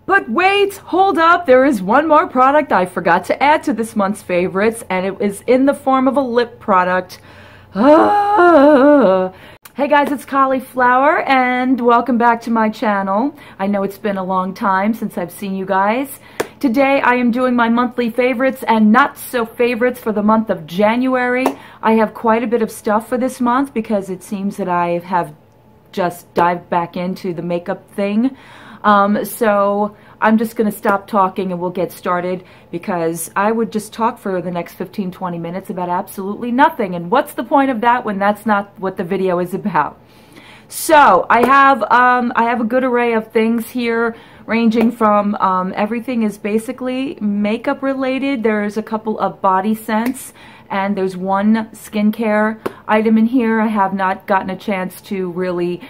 But wait, hold up, there is one more product I forgot to add to this month's favorites, and it is in the form of a lip product. Hey guys, it's Cauliflower, and welcome back to my channel. I know it's been a long time since I've seen you guys. Today I am doing my monthly favorites and not so favorites for the month of January. I have quite a bit of stuff for this month because it seems that I have just dived back into the makeup thing. So I'm just going to stop talking and we'll get started, because I would just talk for the next 15-20 minutes about absolutely nothing. And what's the point of that when that's not what the video is about? So I have a good array of things here, ranging from everything is basically makeup related. There's a couple of body scents, and there's one skincare item in here. I have not gotten a chance to really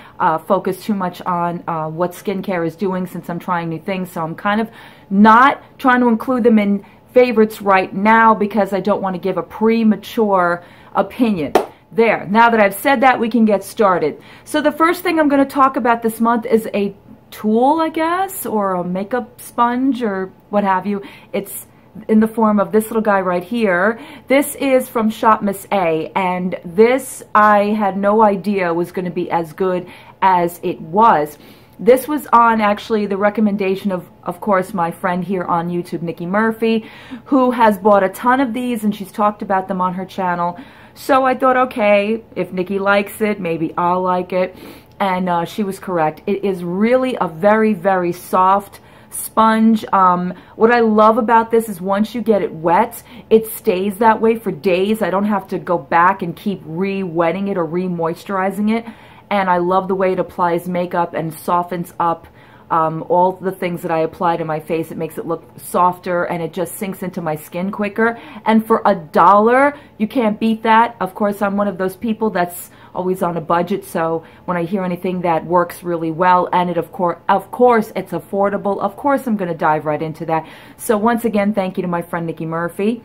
focus too much on what skincare is doing since I'm trying new things, so I'm kind of not trying to include them in favorites right now because I don't want to give a premature opinion. There, now that I've said that, we can get started. So the first thing I'm going to talk about this month is a tool, I guess, or a makeup sponge or what have you. It's in the form of this little guy right here. This is from Shop Miss A, and this I had no idea was going to be as good as it was. This was on actually the recommendation of course, my friend here on YouTube, Nikki Murphy, who has bought a ton of these and she's talked about them on her channel. So I thought, okay, if Nikki likes it, maybe I'll like it. And she was correct. It is really a very, very soft sponge. What I love about this is once you get it wet, it stays that way for days. I don't have to go back and keep re-wetting it or re-moisturizing it. And I love the way it applies makeup and softens up all the things that I apply to my face. It makes it look softer and it just sinks into my skin quicker. And for $1, you can't beat that. Of course, I'm one of those people that's always on a budget, so when I hear anything that works really well and it of course it's affordable, of course I'm going to dive right into that. So once again, thank you to my friend Nikki Murphy.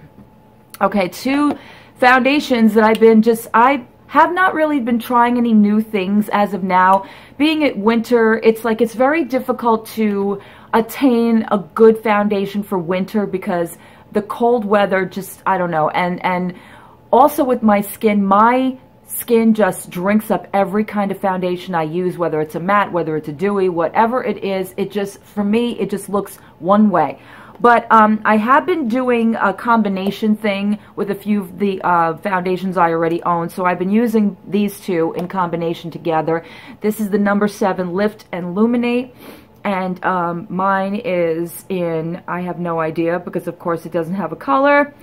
Okay, two foundations that I have not really been trying any new things as of now. Being it winter, it's very difficult to attain a good foundation for winter because the cold weather just, I don't know. And also with my skin just drinks up every kind of foundation I use, whether it's a matte, whether it's a dewy, whatever it is, it just, for me, it just looks one way. But I have been doing a combination thing with a few of the foundations I already own. So I've been using these two in combination together. This is the number 7 Lift and Illuminate. And mine is in, I have no idea because of course it doesn't have a color.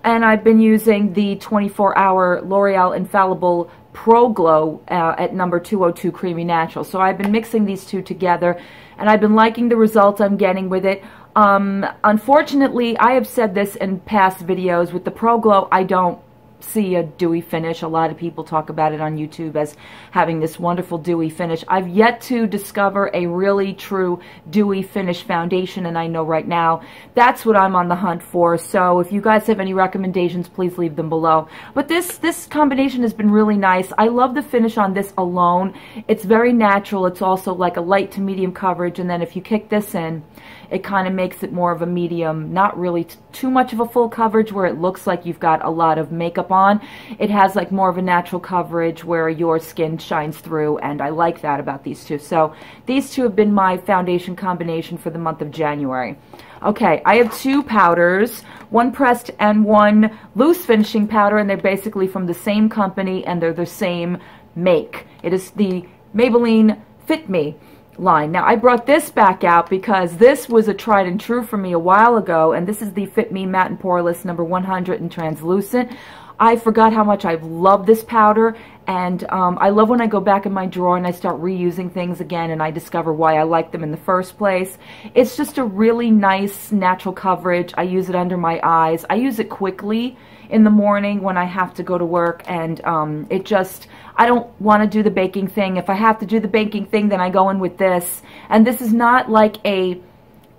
And I've been using the 24-hour L'Oreal Infallible Pro Glow at number 202 Creamy Natural. So I've been mixing these two together, and I've been liking the results I'm getting with it. Unfortunately, I have said this in past videos, with the Pro Glow, I don't see a dewy finish. A lot of people talk about it on YouTube as having this wonderful dewy finish. I've yet to discover a really true dewy finish foundation, and I know right now that's what I'm on the hunt for. So if you guys have any recommendations, please leave them below. But this combination has been really nice. I love the finish on this alone. It's very natural. It's also like a light to medium coverage, and then if you kick this in, it kind of makes it more of a medium, not really too much of a full coverage where it looks like you've got a lot of makeup on. It has like more of a natural coverage where your skin shines through, and I like that about these two. So these two have been my foundation combination for the month of January. Okay, I have two powders, one pressed and one loose finishing powder, and they're basically from the same company and they're the same make. It is the Maybelline Fit Me line. Now I brought this back out because this was a tried and true for me a while ago, and this is the Fit Me Matte and Poreless number 100 in Translucent. I forgot how much I've loved this powder, and I love when I go back in my drawer and I start reusing things again and I discover why I like them in the first place. It's just a really nice natural coverage. I use it under my eyes. I use it quickly in the morning when I have to go to work, and it just, I don't want to do the baking thing. If I have to do the baking thing, then I go in with this. And this is not like a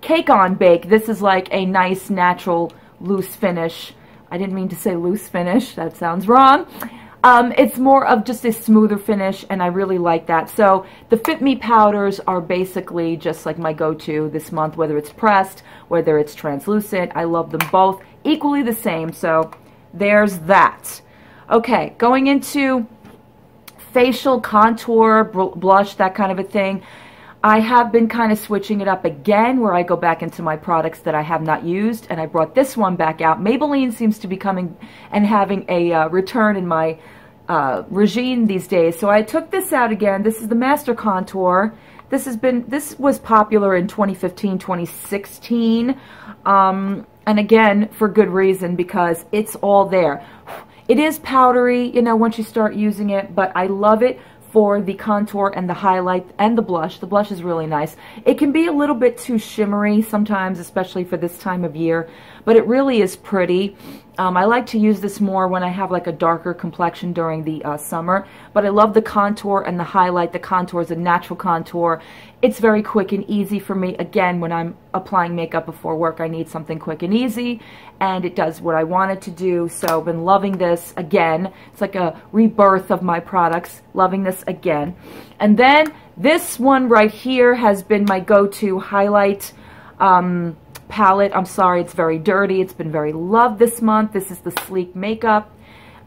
cake on bake. This is like a nice natural loose finish. I didn't mean to say loose finish. That sounds wrong. It's more of just a smoother finish, and I really like that. So the Fit Me powders are basically just like my go-to this month, whether it's pressed, whether it's translucent. I love them both equally the same, so there's that. Okay, going into facial contour, blush, that kind of a thing. I have been kind of switching it up again, where I go back into my products that I have not used, and I brought this one back out. Maybelline seems to be coming and having a return in my regime these days. So I took this out again. This is the Master Contour. This was popular in 2015, 2016. And again, for good reason, because it's all there. It is powdery, you know, once you start using it, but I love it for the contour and the highlight and the blush. The blush is really nice. It can be a little bit too shimmery sometimes, especially for this time of year, but it really is pretty. I like to use this more when I have like a darker complexion during the summer, but I love the contour and the highlight. The contour is a natural contour. It's very quick and easy for me. Again, when I'm applying makeup before work, I need something quick and easy, and it does what I want it to do. So I've been loving this again. It's like a rebirth of my products. Loving this again. And then this one right here has been my go-to highlight palette. I'm sorry, it's very dirty. It's been very loved this month. This is the Sleek Makeup.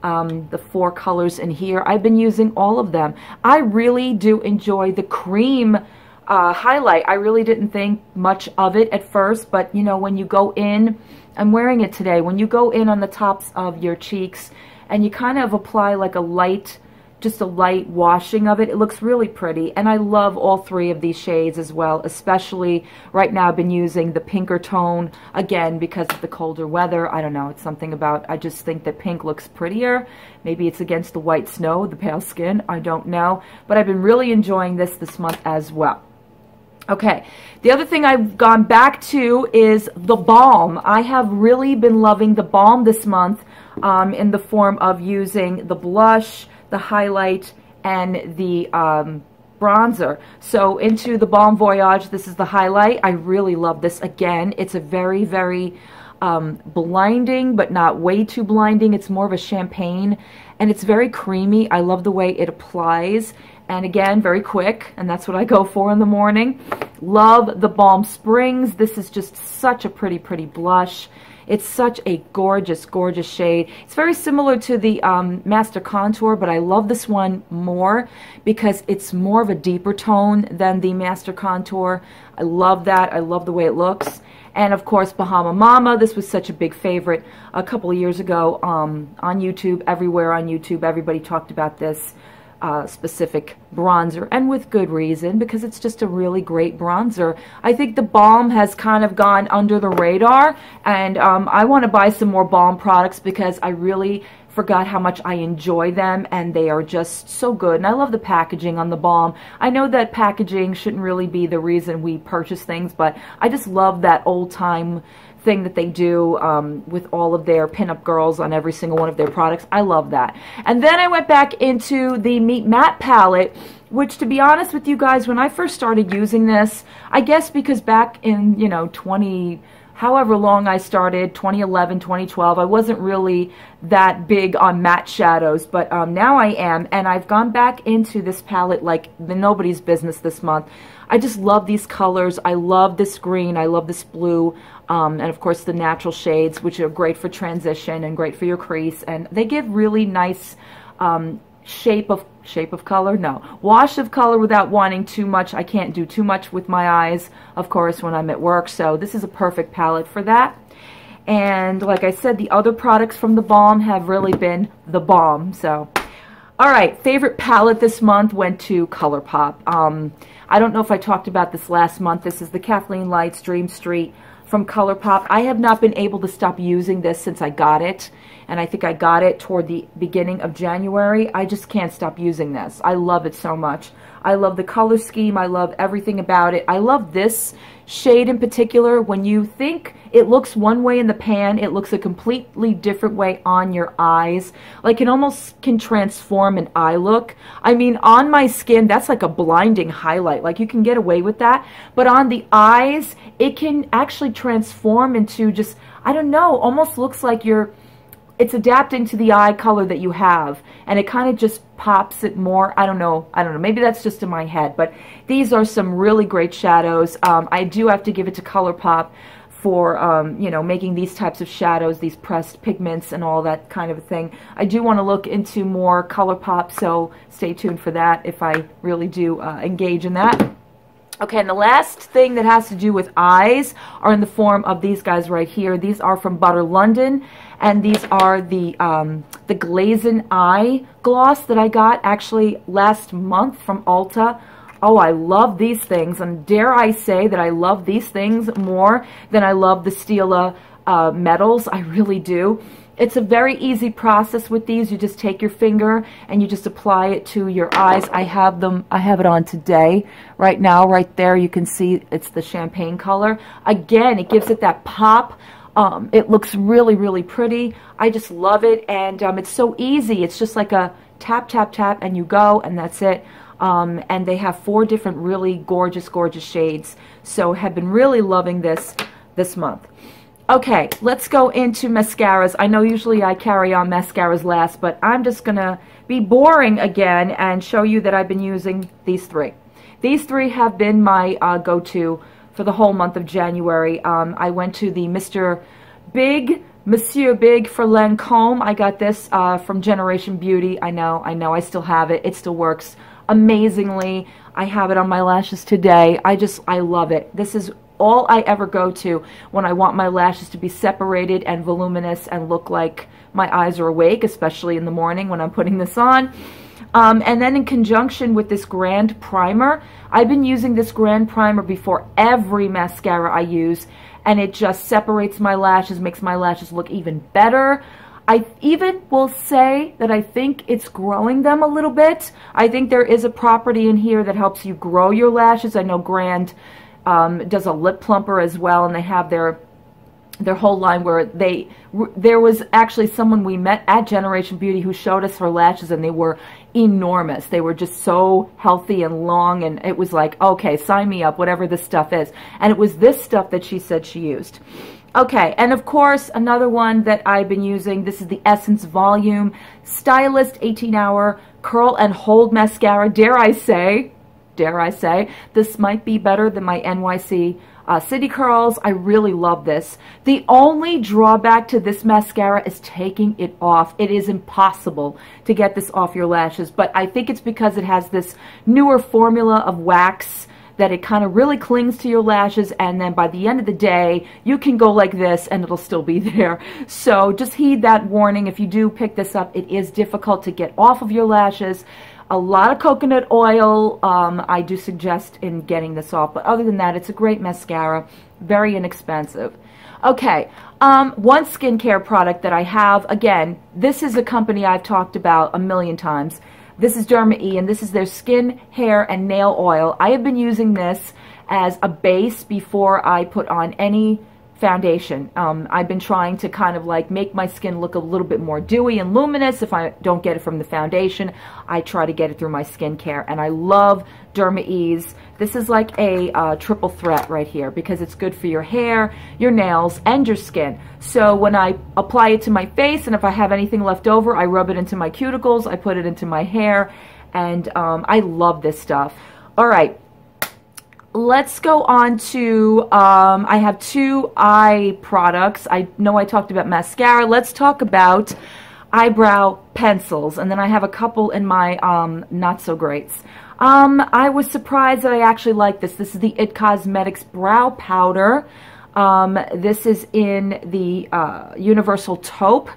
The 4 colors in here. I've been using all of them. I really do enjoy the cream highlight. I really didn't think much of it at first, but you know, when you go in, I'm wearing it today, when you go in on the tops of your cheeks and you kind of apply like a light, just a light washing of it, it looks really pretty. And I love all 3 of these shades as well, especially right now I've been using the pinker tone, again, because of the colder weather. I don't know, it's something about, I just think that pink looks prettier. Maybe it's against the white snow, the pale skin, I don't know. But I've been really enjoying this month as well. Okay, the other thing I've gone back to is the balm. I have really been loving the balm this month in the form of using the blush, the highlight, and the bronzer. So into the Balm Voyage, this is the highlight. I really love this. Again, it's a very, very blinding, but not way too blinding. It's more of a champagne, and it's very creamy. I love the way it applies. And again, very quick, and that's what I go for in the morning. Love the Balm Springs. This is just such a pretty, pretty blush. It's such a gorgeous, gorgeous shade. It's very similar to the Master Contour, but I love this one more because it's more of a deeper tone than the Master Contour. I love that. I love the way it looks. And of course, Bahama Mama. This was such a big favorite a couple of years ago on YouTube. Everywhere on YouTube, everybody talked about this specific bronzer, and with good reason, because it's just a really great bronzer. I think the balm has kind of gone under the radar, and I want to buy some more balm products because I really forgot how much I enjoy them, and they are just so good. And I love the packaging on the balm. I know that packaging shouldn't really be the reason we purchase things, but I just love that old-time thing that they do with all of their pinup girls on every single one of their products. I love that. And then I went back into the Meet Matte palette, which, to be honest with you guys, when I first started using this, I guess because back in, you know, however long I started, 2011, 2012, I wasn't really that big on matte shadows, but now I am, and I've gone back into this palette like nobody's business this month. I just love these colors. I love this green. I love this blue. And of course the natural shades, which are great for transition and great for your crease. And they give really nice shape of color. No, wash of color without wanting too much. I can't do too much with my eyes, of course, when I'm at work. So this is a perfect palette for that. And like I said, the other products from the balm have really been the balm. So, all right, favorite palette this month went to ColourPop. I don't know if I talked about this last month. This is the Kathleen Lights Dream Street from ColourPop. I have not been able to stop using this since I got it, and I think I got it toward the beginning of January. I just can't stop using this. I love it so much. I love the color scheme. I love everything about it. I love this shade in particular. When you think it looks one way in the pan, it looks a completely different way on your eyes. Like it almost can transform an eye look. I mean, on my skin, that's like a blinding highlight. Like you can get away with that. But on the eyes, it can actually transform into just, I don't know, almost looks like you're it's adapting to the eye color that you have, and it kind of just pops it more. I don't know, maybe that's just in my head, but these are some really great shadows. I do have to give it to ColourPop for you know, making these types of shadows, these pressed pigments and all that kind of a thing. I do want to look into more ColourPop, so stay tuned for that if I really do engage in that. Okay, and the last thing that has to do with eyes are in the form of these guys right here. These are from Butter London, and these are the Glazin' Eye Gloss that I got actually last month from Ulta. Oh, I love these things, and dare I say that I love these things more than I love the Stila metals. I really do. It's a very easy process with these. You just take your finger and you just apply it to your eyes. I have it on today, right now, right there. You can see it's the champagne color. Again, it gives it that pop. It looks really, really pretty. I just love it, and it's so easy. It's just like a tap, tap, tap, and you go, and that's it. And they have 4 different really gorgeous, gorgeous shades. So have been really loving this month. Okay, let's go into mascaras. I know usually I carry on mascaras last, but I'm just going to be boring again and show you that I've been using these 3. These 3 have been my go-to for the whole month of January. I went to the Monsieur Big for Lancome. I got this from Generation Beauty. I know, I still have it. It still works amazingly. I have it on my lashes today. I love it. This is all I ever go to when I want my lashes to be separated and voluminous and look like my eyes are awake, especially in the morning when I'm putting this on. And then in conjunction with this Grand Primer, I've been using this Grand Primer before every mascara I use, and it just separates my lashes, makes my lashes look even better. I even will say that I think it's growing them a little bit. I think there is a property in here that helps you grow your lashes. I know Grand does a lip plumper as well, and they have their whole line where there was actually someone we met at Generation Beauty who showed us her lashes, and they were enormous. They were just so healthy and long, and it was like, okay, sign me up, whatever this stuff is. And it was this stuff that she said she used. Okay, and of course, another one that I've been using, this is the Essence Volume Stylist 18-Hour Curl and Hold Mascara. Dare I say, this might be better than my NYC City Curls. I really love this. The only drawback to this mascara is taking it off. It is impossible to get this off your lashes, but I think it's because it has this newer formula of wax that it kind of really clings to your lashes, and then by the end of the day, you can go like this and it'll still be there. So just heed that warning. If you do pick this up, it is difficult to get off of your lashes. A lot of coconut oil, I do suggest in getting this off, but other than that, it's a great mascara, very inexpensive. Okay, one skincare product that I have, again, this is a company I've talked about a million times. This is Derma E, and this is their skin, hair, and nail oil. I have been using this as a base before I put on any foundation. I've been trying to kind of like make my skin look a little bit more dewy and luminous. If I don't get it from the foundation, I try to get it through my skincare, and I love Derma E's. This is like a triple threat right here because it's good for your hair, your nails, and your skin. So when I apply it to my face, and if I have anything left over, I rub it into my cuticles, I put it into my hair, and I love this stuff. All right. Let's go on to, I have 2 eye products. I know I talked about mascara. Let's talk about eyebrow pencils. And then I have a couple in my not so greats. I was surprised that I actually like this. This is the IT Cosmetics Brow Powder. This is in the Universal Taupe,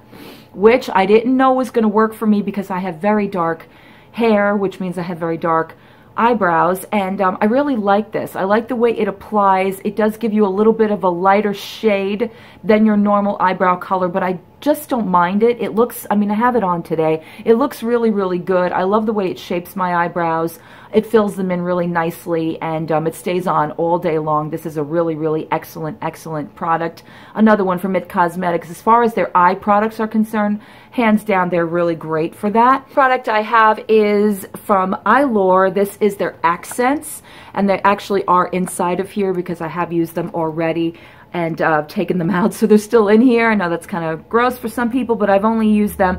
which I didn't know was going to work for me because I have very dark hair, which means I have very dark eyebrows, and I really like this. I like the way it applies. It does give you a little bit of a lighter shade than your normal eyebrow color, but I just don't mind it. It looks, I mean, I have it on today. It looks really, really good. I love the way it shapes my eyebrows. It fills them in really nicely, and it stays on all day long. This is a really, really excellent, excellent product. Another one from IT Cosmetics. As far as their eye products are concerned, hands down, they're really great for that. Product I have is from Eyelure. This is their Accents, and they actually are inside of here because I have used them already. and taken them out, so they're still in here. I know that's kind of gross for some people, but I've only used them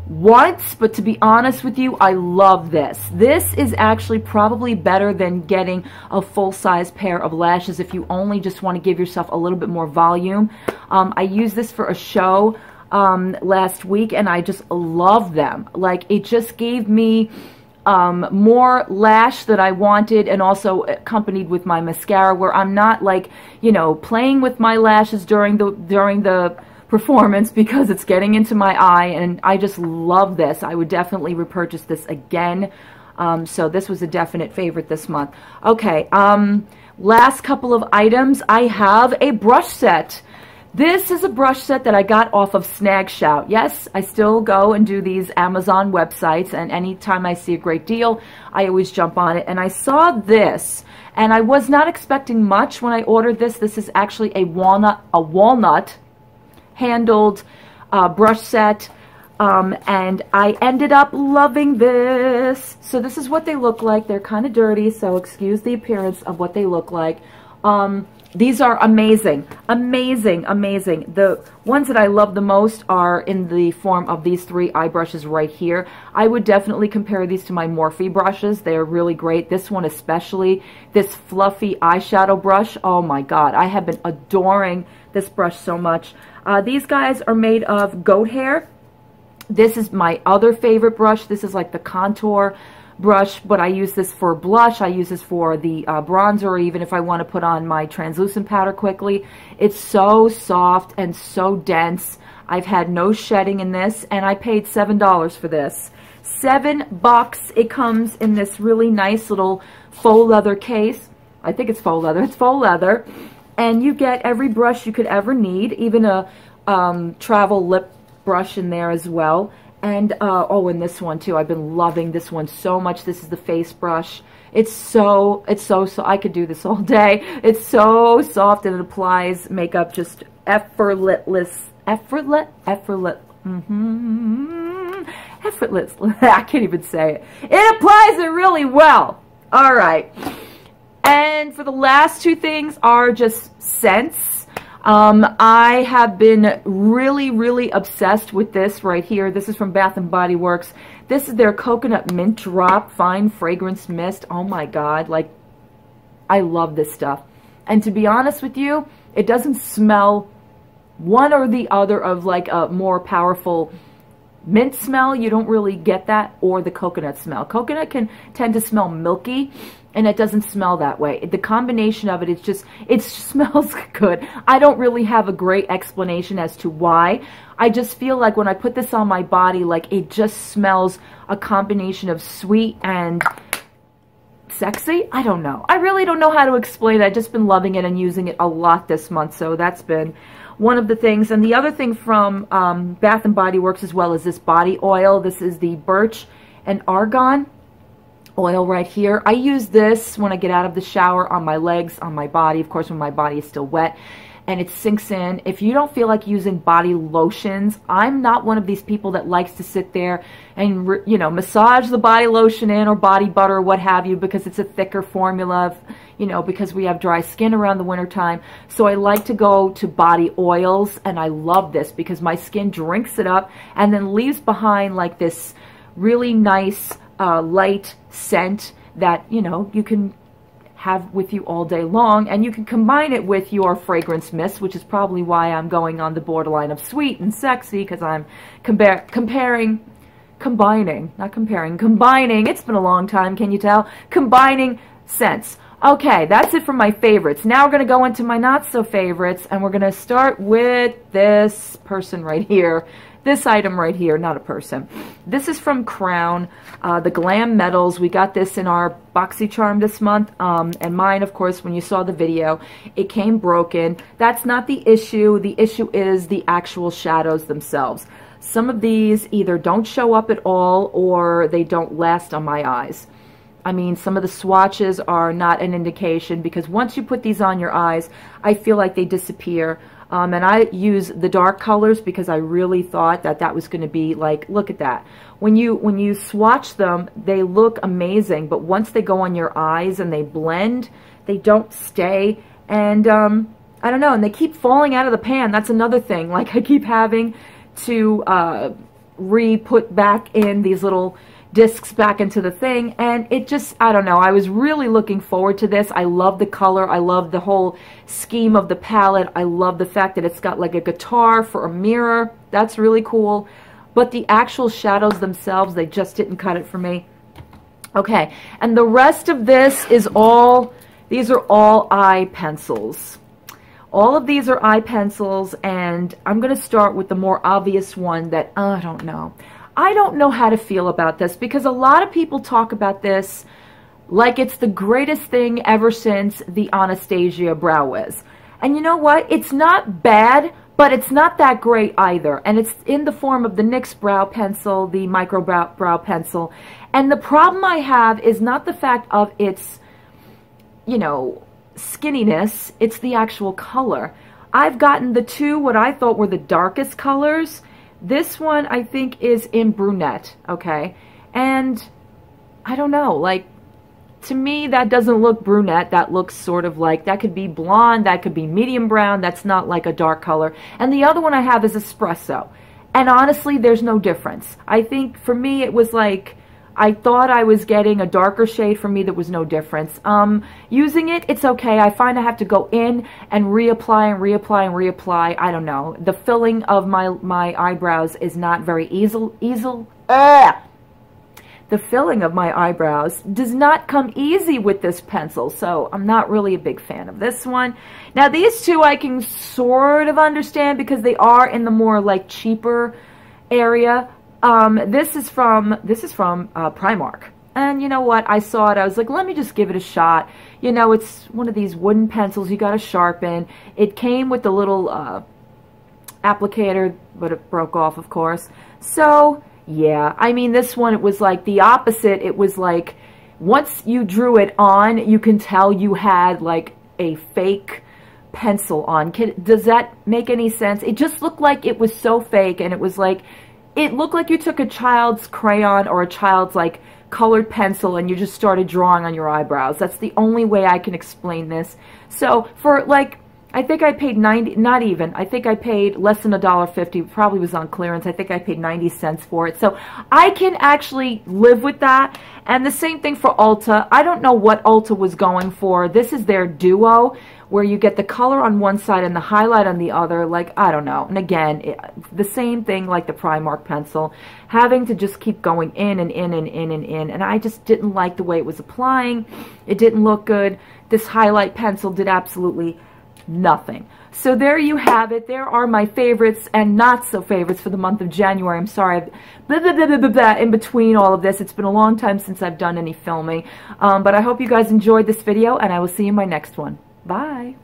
once. But to be honest with you, I love this. This is actually probably better than getting a full-size pair of lashes if you only just want to give yourself a little bit more volume. I used this for a show last week, and I just love them. Like, it just gave me more lash that I wanted, and also accompanied with my mascara, where I'm not, like, you know, playing with my lashes during the performance because it's getting into my eye, and I just love this. I would definitely repurchase this again. So this was a definite favorite this month. Okay, last couple of items. I have a brush set. This is a brush set that I got off of Snag Shout. Yes, I still go and do these Amazon websites, and anytime I see a great deal, I always jump on it. And I saw this, and I was not expecting much when I ordered this. This is actually a walnut handled brush set, and I ended up loving this. So this is what they look like. They're kind of dirty, so excuse the appearance of what they look like. These are amazing, amazing, amazing. The ones that I love the most are in the form of these three eye brushes right here. I would definitely compare these to my Morphe brushes. They are really great. This one especially, this fluffy eyeshadow brush. Oh my God, I have been adoring this brush so much. These guys are made of goat hair. This is my other favorite brush. This is like the contour brush, but I use this for blush. I use this for the bronzer, or even if I want to put on my translucent powder quickly. It's so soft and so dense. I've had no shedding in this, and I paid $7 for this. $7. It comes in this really nice little faux leather case. I think it's faux leather. It's faux leather. And you get every brush you could ever need, even a travel lip brush in there as well. And, oh, and this one too. I've been loving this one so much. This is the face brush. It's so, I could do this all day. It's so soft, and it applies makeup just effortless. Effortless? Effortless. I can't even say it. It applies it really well. All right. And for the last two things are just scents. I have been really obsessed with this right here. This is from Bath & Body Works. This is their Coconut Mint Drop Fine Fragrance Mist. Oh my God, like, I love this stuff. And to be honest with you, it doesn't smell one or the other of like a more powerful mint smell. You don't really get that, or the coconut smell. Coconut can tend to smell milky, and it doesn't smell that way. The combination of it, it's just, it smells good. I don't really have a great explanation as to why. I just feel like when I put this on my body, like, it just smells a combination of sweet and sexy. I don't know. I really don't know how to explain it. I've just been loving it and using it a lot this month, so that's been one of the things. And the other thing from Bath & Body Works as well is this body oil. This is the Birch and Argan oil right here. I use this when I get out of the shower on my legs, on my body, of course when my body is still wet, and it sinks in. If you don't feel like using body lotions, I'm not one of these people that likes to sit there and, you know, massage the body lotion in, or body butter, or what have you, because it's a thicker formula, you know, because we have dry skin around the winter time. So I like to go to body oils, and I love this because my skin drinks it up and then leaves behind like this really nice light scent that, you know, you can have with you all day long, and you can combine it with your fragrance mist, which is probably why I'm going on the borderline of sweet and sexy, because I'm combining, it's been a long time, can you tell? Combining scents. Okay, that's it for my favorites. Now we're going to go into my not so favorites, and we're going to start with this person right here. This item right here, not a person. This is from Crown, the Glam Metals. We got this in our BoxyCharm this month, and mine, of course, when you saw the video, it came broken. That's not the issue. The issue is the actual shadows themselves. Some of these either don't show up at all, or they don't last on my eyes. I mean, some of the swatches are not an indication, because once you put these on your eyes, I feel like they disappear. And I use the dark colors because I really thought that that was going to be like, look at that. When you swatch them, they look amazing, but once they go on your eyes and they blend, they don't stay. And I don't know, and they keep falling out of the pan. That's another thing. Like, I keep having to re-put back in these little discs back into the thing, and it just, I don't know, I was really looking forward to this. I love the color. I love the whole scheme of the palette. I love the fact that it's got like a guitar for a mirror. That's really cool. But the actual shadows themselves, they just didn't cut it for me. Okay, and the rest of this is all, these are all eye pencils. All of these are eye pencils, and I'm going to start with the more obvious one that, I don't know. I don't know how to feel about this, because a lot of people talk about this like it's the greatest thing ever since the Anastasia Brow Wiz. And you know what? It's not bad, but it's not that great either. And it's in the form of the NYX Brow Pencil, the Micro Brow Pencil. And the problem I have is not the fact of its, you know, skinniness, it's the actual color. I've gotten the two, what I thought were the darkest colors. This one, I think, is in brunette, okay? And I don't know, like, to me, that doesn't look brunette. That looks sort of like, that could be blonde, that could be medium brown. That's not like a dark color. And the other one I have is espresso. And honestly, there's no difference. I think, for me, it was like, I thought I was getting a darker shade. For me, there was no difference. Using it, it's okay. I find I have to go in and reapply and reapply and reapply. I don't know. The filling of my eyebrows is not very The filling of my eyebrows does not come easy with this pencil, so I'm not really a big fan of this one. Now, these two I can sort of understand because they are in the more, like, cheaper area. This is from Primark. And you know what? I saw it. I was like, let me just give it a shot. You know, it's one of these wooden pencils you got to sharpen. It came with the little applicator, but it broke off, of course. So, yeah. I mean, this one, it was like the opposite. It was like, once you drew it on, you can tell you had like a fake pencil on. Does that make any sense? It just looked like it was so fake, and it was like, it looked like you took a child's crayon or a child's like colored pencil and you just started drawing on your eyebrows. That's the only way I can explain this. So for like, I think I paid 90, not even, I think I paid less than $1.50, probably was on clearance. I think I paid 90 cents for it. So I can actually live with that. And the same thing for Ulta. I don't know what Ulta was going for. This is their Duo, where you get the color on one side and the highlight on the other. Like, I don't know. And again, the same thing like the Primark pencil, having to just keep going in and in and in and in. And I just didn't like the way it was applying. It didn't look good. This highlight pencil did absolutely nothing. So there you have it. There are my favorites and not so favorites for the month of January. I'm sorry, blah, blah, blah, blah, blah, blah, in between all of this. It's been a long time since I've done any filming. But I hope you guys enjoyed this video, and I will see you in my next one. Bye.